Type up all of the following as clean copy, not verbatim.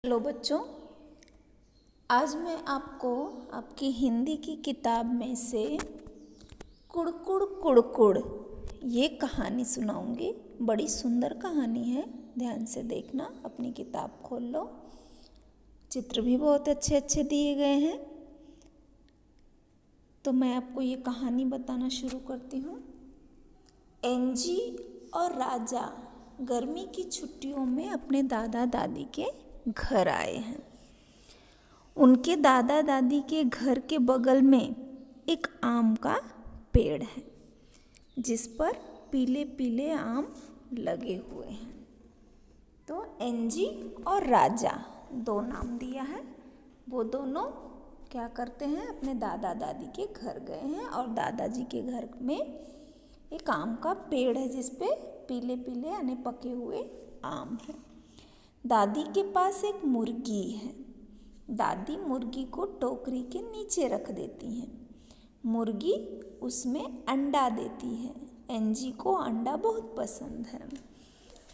Hello बच्चों, आज मैं आपको आपकी हिंदी की किताब में से कुड़कुड़ कुड़कुड़ ये कहानी सुनाऊंगी। बड़ी सुंदर कहानी है, ध्यान से देखना। अपनी किताब खोल लो, चित्र भी बहुत अच्छे अच्छे दिए गए हैं। तो मैं आपको ये कहानी बताना शुरू करती हूँ। एंजी और राजा गर्मी की छुट्टियों में अपने दादा दादी के घर आए हैं। उनके दादा दादी के घर के बगल में एक आम का पेड़ है जिस पर पीले पीले आम लगे हुए हैं। तो एंजी और राजा दो नाम दिया है। वो दोनों क्या करते हैं, अपने दादा दादी के घर गए हैं और दादाजी के घर में एक आम का पेड़ है जिस पे पीले पीले यानी पके हुए आम हैं। दादी के पास एक मुर्गी है। दादी मुर्गी को टोकरी के नीचे रख देती हैं। मुर्गी उसमें अंडा देती है। एंजी को अंडा बहुत पसंद है।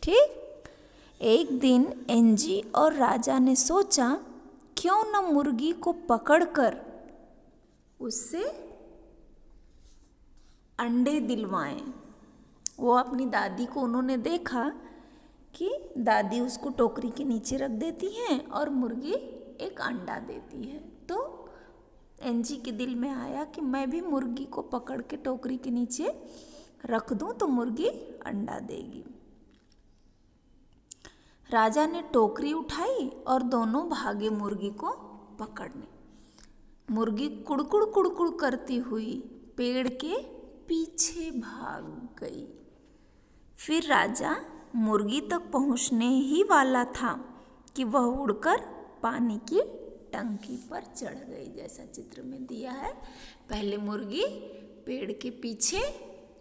ठीक, एक दिन एंजी और राजा ने सोचा क्यों न मुर्गी को पकड़कर उससे अंडे दिलवाएं। वो अपनी दादी को उन्होंने देखा कि दादी उसको टोकरी के नीचे रख देती हैं और मुर्गी एक अंडा देती है। तो एंजी के दिल में आया कि मैं भी मुर्गी को पकड़ के टोकरी के नीचे रख दूं तो मुर्गी अंडा देगी। राजा ने टोकरी उठाई और दोनों भागे मुर्गी को पकड़ने। मुर्गी कुड़कुड़ कुड़कुड़ करती हुई पेड़ के पीछे भाग गई। फिर राजा मुर्गी तक पहुंचने ही वाला था कि वह उड़कर पानी की टंकी पर चढ़ गई, जैसा चित्र में दिया है। पहले मुर्गी पेड़ के पीछे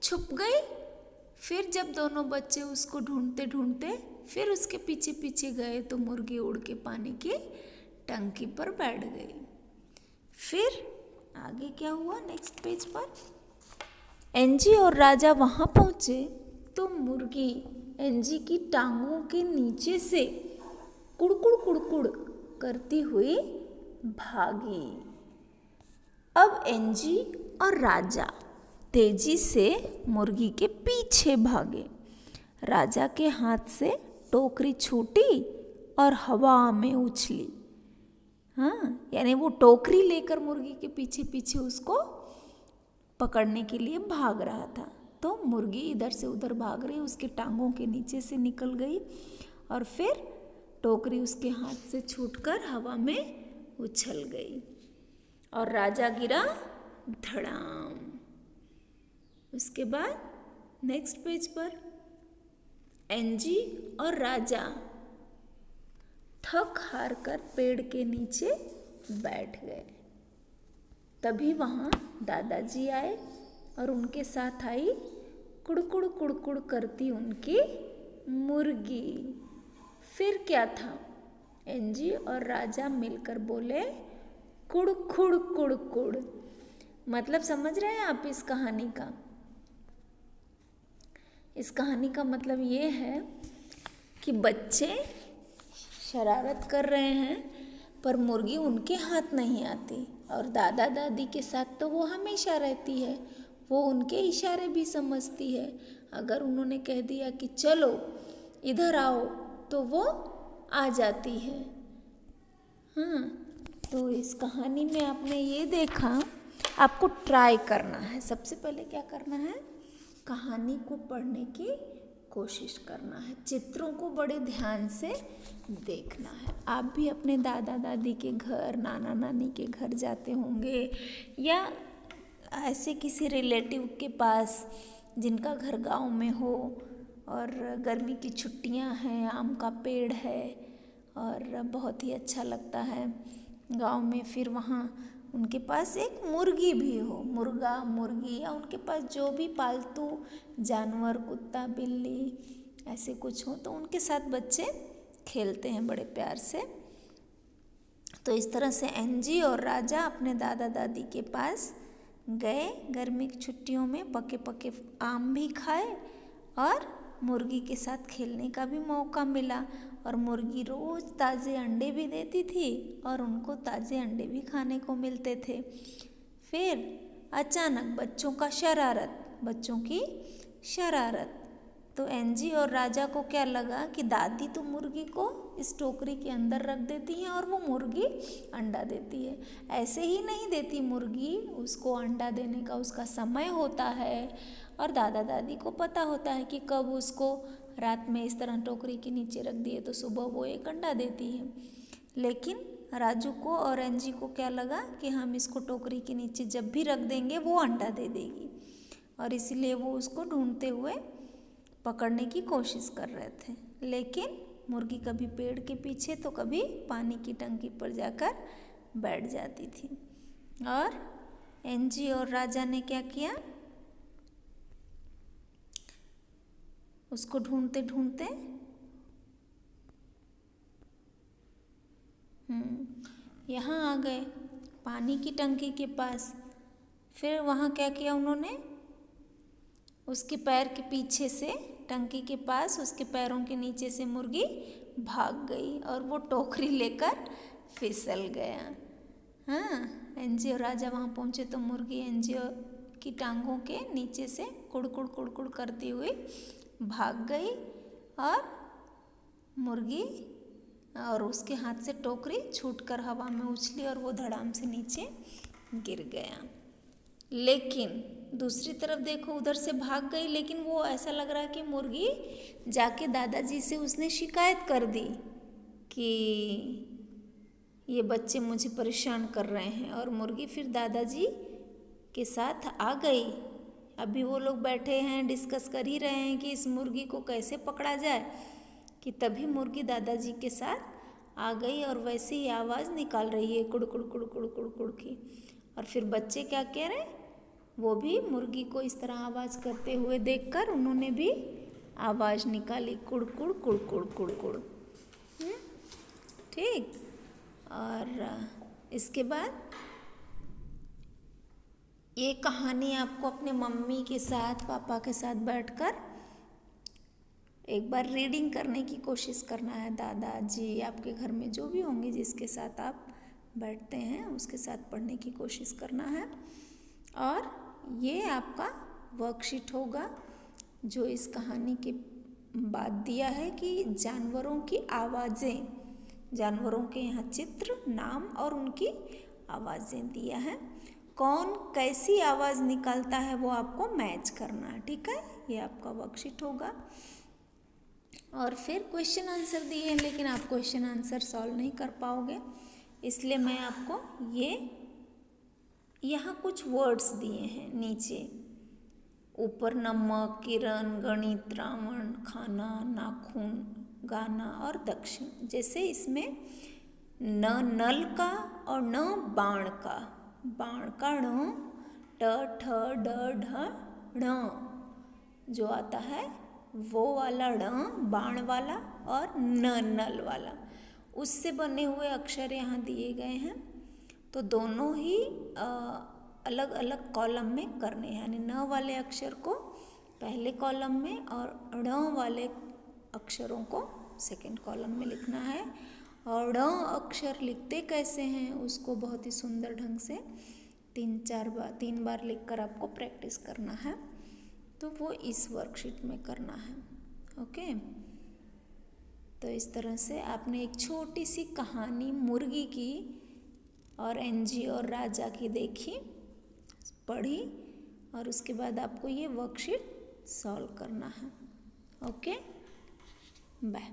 छुप गई, फिर जब दोनों बच्चे उसको ढूंढते ढूंढते फिर उसके पीछे पीछे गए तो मुर्गी उड़ के पानी की टंकी पर बैठ गई। फिर आगे क्या हुआ, नेक्स्ट पेज पर एंजी और राजा वहां पहुंचे तो मुर्गी एंजी की टांगों के नीचे से कुड़कुड़ कुड़कुड़ करती हुई भागी। अब एंजी और राजा तेजी से मुर्गी के पीछे भागे। राजा के हाथ से टोकरी छूटी और हवा में उछली। हाँ, यानी वो टोकरी लेकर मुर्गी के पीछे पीछे उसको पकड़ने के लिए भाग रहा था। तो मुर्गी इधर से उधर भाग रही, उसके टांगों के नीचे से निकल गई और फिर टोकरी उसके हाथ से छूटकर हवा में उछल गई और राजा गिरा धड़ाम। उसके बाद नेक्स्ट पेज पर एंजी और राजा थक हार कर पेड़ के नीचे बैठ गए। तभी वहाँ दादाजी आए और उनके साथ आई कुड़कुड़ कुड़कुड़ करती उनकी मुर्गी। फिर क्या था, एंजी और राजा मिलकर बोले कुड़कुड़ कुड़कुड़। मतलब समझ रहे हैं आप इस कहानी का? इस कहानी का मतलब ये है कि बच्चे शरारत कर रहे हैं पर मुर्गी उनके हाथ नहीं आती और दादा दादी के साथ तो वो हमेशा रहती है। वो उनके इशारे भी समझती है। अगर उन्होंने कह दिया कि चलो इधर आओ तो वो आ जाती है। हाँ, तो इस कहानी में आपने ये देखा, आपको ट्राई करना है। सबसे पहले क्या करना है, कहानी को पढ़ने की कोशिश करना है। चित्रों को बड़े ध्यान से देखना है। आप भी अपने दादा दादी के घर, नाना नानी के घर जाते होंगे या ऐसे किसी रिलेटिव के पास जिनका घर गांव में हो और गर्मी की छुट्टियां हैं, आम का पेड़ है और बहुत ही अच्छा लगता है गांव में। फिर वहाँ उनके पास एक मुर्गी भी हो, मुर्गा मुर्गी, या उनके पास जो भी पालतू जानवर, कुत्ता बिल्ली ऐसे कुछ हो तो उनके साथ बच्चे खेलते हैं बड़े प्यार से। तो इस तरह से एंजी और राजा अपने दादा दादी के पास गए। गर्मी की छुट्टियों में पके पके आम भी खाए और मुर्गी के साथ खेलने का भी मौका मिला और मुर्गी रोज़ ताज़े अंडे भी देती थी और उनको ताज़े अंडे भी खाने को मिलते थे। फिर अचानक बच्चों की शरारत। तो एंजी और राजा को क्या लगा कि दादी तो मुर्गी को इस टोकरी के अंदर रख देती है और वो मुर्गी अंडा देती है। ऐसे ही नहीं देती मुर्गी, उसको अंडा देने का उसका समय होता है और दादा दादी को पता होता है कि कब उसको रात में इस तरह टोकरी के नीचे रख दिए तो सुबह वो एक अंडा देती है। लेकिन राजू को और एंजी को क्या लगा कि हम इसको टोकरी के नीचे जब भी रख देंगे वो अंडा दे देगी, और इसीलिए वो उसको ढूंढते हुए पकड़ने की कोशिश कर रहे थे। लेकिन मुर्गी कभी पेड़ के पीछे तो कभी पानी की टंकी पर जाकर बैठ जाती थी। और एंजी और राजा ने क्या किया, उसको ढूंढते ढूंढते यहाँ आ गए पानी की टंकी के पास। फिर वहाँ क्या किया उन्होंने, उसके पैर के पीछे से टंकी के पास उसके पैरों के नीचे से मुर्गी भाग गई और वो टोकरी लेकर फिसल गया। हाँ, एंजी और राजा वहाँ पहुँचे तो मुर्गी एंजी की टांगों के नीचे से कुड़कुड़ कुड़कुड़ करती हुई भाग गई और मुर्गी और उसके हाथ से टोकरी छूटकर हवा में उछली और वो धड़ाम से नीचे गिर गया। लेकिन दूसरी तरफ देखो, उधर से भाग गई, लेकिन वो ऐसा लग रहा है कि मुर्गी जाके दादाजी से उसने शिकायत कर दी कि ये बच्चे मुझे परेशान कर रहे हैं, और मुर्गी फिर दादाजी के साथ आ गई। अभी वो लोग बैठे हैं, डिस्कस कर ही रहे हैं कि इस मुर्गी को कैसे पकड़ा जाए, कि तभी मुर्गी दादाजी के साथ आ गई और वैसे ही आवाज़ निकाल रही है कुड़कुड़ कुड़कुड़ कुड़कुड़ की। और फिर बच्चे क्या कह रहे हैं, वो भी मुर्गी को इस तरह आवाज़ करते हुए देखकर उन्होंने भी आवाज़ निकाली, कुड़कुड़ कुड़कुड़ कुड़कुड़। ठीक। और इसके बाद ये कहानी आपको अपने मम्मी के साथ पापा के साथ बैठकर एक बार रीडिंग करने की कोशिश करना है। दादाजी आपके घर में जो भी होंगे जिसके साथ आप बैठते हैं उसके साथ पढ़ने की कोशिश करना है। और ये आपका वर्कशीट होगा जो इस कहानी के बाद दिया है कि जानवरों की आवाज़ें, जानवरों के यहाँ चित्र, नाम और उनकी आवाज़ें दिया है। कौन कैसी आवाज़ निकालता है वो आपको मैच करना है। ठीक है, ये आपका वर्कशीट होगा। और फिर क्वेश्चन आंसर दिए हैं, लेकिन आप क्वेश्चन आंसर सॉल्व नहीं कर पाओगे, इसलिए मैं आपको ये यहाँ कुछ वर्ड्स दिए हैं नीचे ऊपर, नमक, किरण, गणित, रावण, खाना, नाखून, गाना और दक्षिण। जैसे इसमें न नल का और न बाण का, बाण का ण, ट ठ ड ढ ण जो आता है वो वाला ण, बाण वाला, और न नल वाला, उससे बने हुए अक्षर यहाँ दिए गए हैं। तो दोनों ही अलग अलग कॉलम में करने हैं, यानी न वाले अक्षर को पहले कॉलम में और ण वाले अक्षरों को सेकंड कॉलम में लिखना है। और ण अक्षर लिखते कैसे हैं उसको बहुत ही सुंदर ढंग से 3 बार लिखकर आपको प्रैक्टिस करना है। तो वो इस वर्कशीट में करना है। ओके, तो इस तरह से आपने एक छोटी सी कहानी मुर्गी की और एंजी और राजा की देखी, पढ़ी, और उसके बाद आपको ये वर्कशीट सॉल्व करना है। Okay, bye.